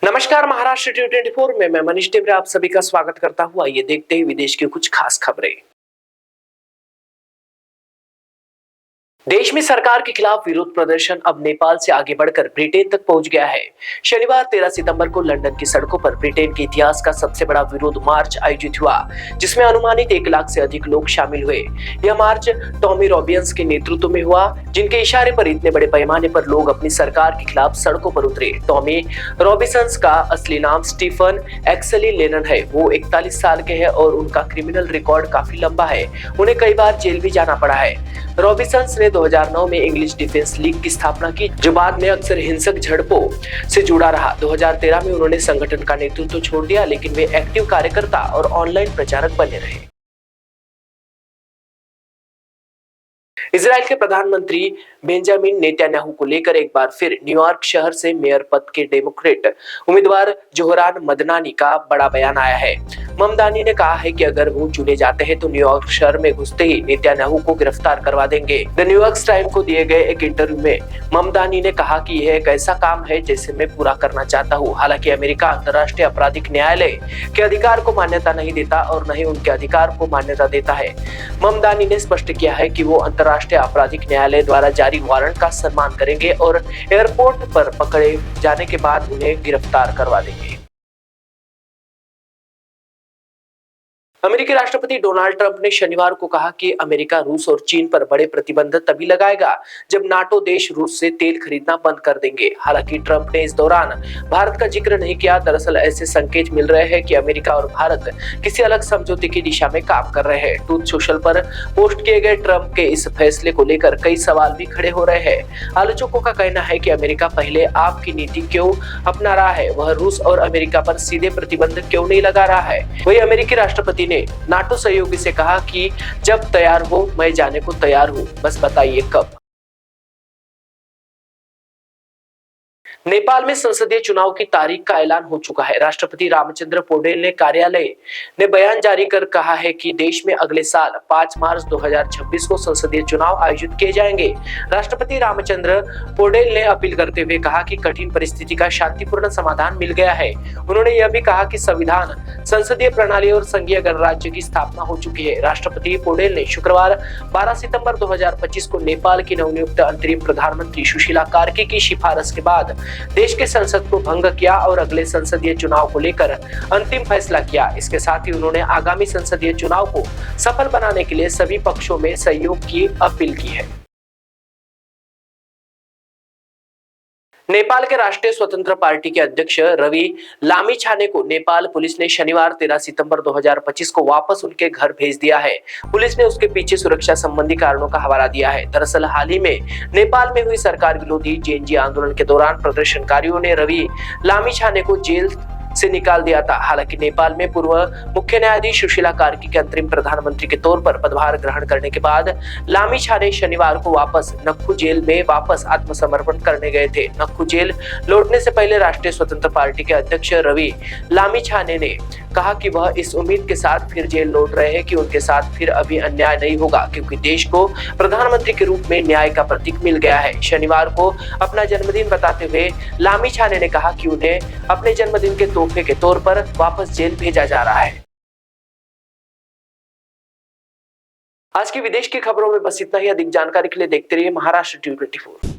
नमस्कार, महाराष्ट्र T24 में मैं मनीष टिमरे आप सभी का स्वागत करता हूं। आइए देखते हैं विदेश की कुछ खास खबरें। देश में सरकार के खिलाफ विरोध प्रदर्शन अब नेपाल से आगे बढ़कर ब्रिटेन तक पहुंच गया है। शनिवार 13 सितंबर को लंदन की सड़कों पर ब्रिटेन के इतिहास का सबसे बड़ा विरोध मार्च आयोजित हुआ, जिसमें अनुमानित 1 लाख से अधिक लोग शामिल हुए। यह मार्च टॉमी रॉबिन्स के नेतृत्व में हुआ, जिनके इशारे पर इतने बड़े पैमाने पर लोग अपनी सरकार के खिलाफ सड़कों पर उतरे। टॉमी रॉबिन्स का असली नाम स्टीफन एक्सली लेनन है। वो 41 साल के हैं और उनका क्रिमिनल रिकॉर्ड काफी लंबा है। उन्हें कई बार जेल भी जाना पड़ा है। रॉबिन्स ने 2009 में इंग्लिश डिफेंस लीग की स्थापना की, जो बाद में अक्सर हिंसक झड़पों से जुड़ा रहा। 2013 में उन्होंने संगठन का नेतृत्व छोड़ दिया, लेकिन वे एक्टिव कार्यकर्ता और ऑनलाइन प्रचारक बने रहे। इजराइल के प्रधानमंत्री बेंजामिन नेतन्याहू को लेकर एक बार फिर न्यूयॉर्क शहर से मेयर पद के डेमोक्रेट उम्मीदवार जोहरान मदनानी का बड़ा बयान आया है। ममदानी ने कहा है कि अगर वो चुने जाते हैं तो न्यूयॉर्क शहर में घुसते ही नेतन्याहू को गिरफ्तार करवा देंगे। द न्यूयॉर्क टाइम्स को दिए गए एक इंटरव्यू में ममदानी ने कहा कि यह एक ऐसा काम है जिसे मैं पूरा करना चाहता हूँ। हालांकि अमेरिका अंतर्राष्ट्रीय आपराधिक न्यायालय के अधिकार को मान्यता नहीं देता और न ही उनके अधिकार को मान्यता देता है। ममदानी ने स्पष्ट किया है कि वो अंतर्राष्ट्रीय आपराधिक न्यायालय द्वारा जारी वारंट का सम्मान करेंगे और एयरपोर्ट पर पकड़े जाने के बाद उन्हें गिरफ्तार करवा देंगे। अमेरिकी राष्ट्रपति डोनाल्ड ट्रंप ने शनिवार को कहा कि अमेरिका रूस और चीन पर बड़े प्रतिबंध तभी लगाएगा जब नाटो देश रूस से तेल खरीदना बंद कर देंगे। हालांकि ट्रंप ने इस दौरान भारत का जिक्र नहीं किया। दरअसल ऐसे संकेत मिल रहे हैं कि अमेरिका और भारत किसी अलग समझौते की दिशा में काम कर रहे हैं। ट्रूथ सोशल पर पोस्ट किए गए ट्रंप के इस फैसले को लेकर कई सवाल भी खड़े हो रहे हैं। आलोचकों का कहना है कि अमेरिका पहले आपकी नीति क्यों अपना रहा है, वह रूस और अमेरिका पर सीधे प्रतिबंध क्यों नहीं लगा रहा है। वही अमेरिकी राष्ट्रपति ने नाटो सहयोगी से कहा कि जब तैयार हो मैं जाने को तैयार हूं, बस बताइए कब। नेपाल में संसदीय चुनाव की तारीख का ऐलान हो चुका है। राष्ट्रपति रामचंद्र पौडेल ने कार्यालय ने बयान जारी कर कहा है कि देश में अगले साल 5 मार्च 2026 को संसदीय चुनाव आयोजित किए जाएंगे। राष्ट्रपति रामचंद्र पौडेल ने अपील करते हुए कहा कि कठिन परिस्थिति का शांतिपूर्ण समाधान मिल गया है। उन्होंने यह भी कहा कि संविधान, संसदीय प्रणाली और संघीय गणराज्य की स्थापना हो चुकी है। राष्ट्रपति पौडेल ने शुक्रवार 12 सितंबर 2025 को नेपाल की नवनियुक्त अंतरिम प्रधानमंत्री सुशीला कार्की की सिफारिश के बाद देश के संसद को भंग किया और अगले संसदीय चुनाव को लेकर अंतिम फैसला किया। इसके साथ ही उन्होंने आगामी संसदीय चुनाव को सफल बनाने के लिए सभी पक्षों में सहयोग की अपील की है। नेपाल के राष्ट्रीय स्वतंत्र पार्टी के अध्यक्ष रवि लामिछाने को नेपाल पुलिस ने शनिवार 13 सितंबर 2025 को वापस उनके घर भेज दिया है। पुलिस ने उसके पीछे सुरक्षा संबंधी कारणों का हवाला दिया है। दरअसल हाल ही में नेपाल में हुई सरकार विरोधी जेएनजी आंदोलन के दौरान प्रदर्शनकारियों ने रवि लामिछाने को जेल से निकाल दिया था। हालांकि नेपाल में पूर्व मुख्य न्यायाधीश सुशीला कार्की के अंतरिम प्रधानमंत्री के तौर पर पदभार ग्रहण करने के बाद लामिछाने शनिवार को वापस नक्खू जेल में वापस आत्मसमर्पण करने गए थे। नक्खू जेल लौटने से पहले राष्ट्रीय स्वतंत्र पार्टी के अध्यक्ष रवि लामिछाने ने कहा कि वह इस उम्मीद के साथ फिर जेल लौट रहे हैं कि उनके साथ फिर अभी अन्याय नहीं होगा, क्योंकि देश को प्रधानमंत्री के रूप में न्याय का प्रतीक मिल गया है। शनिवार को अपना जन्मदिन बताते हुए लामिछाने ने कहा कि उन्हें अपने जन्मदिन के तोहफे के तौर पर वापस जेल भेजा जा रहा है। आज की विदेश की खबरों में बस इतना ही। अधिक जानकारी के लिए देखते रहिए महाराष्ट्र T24।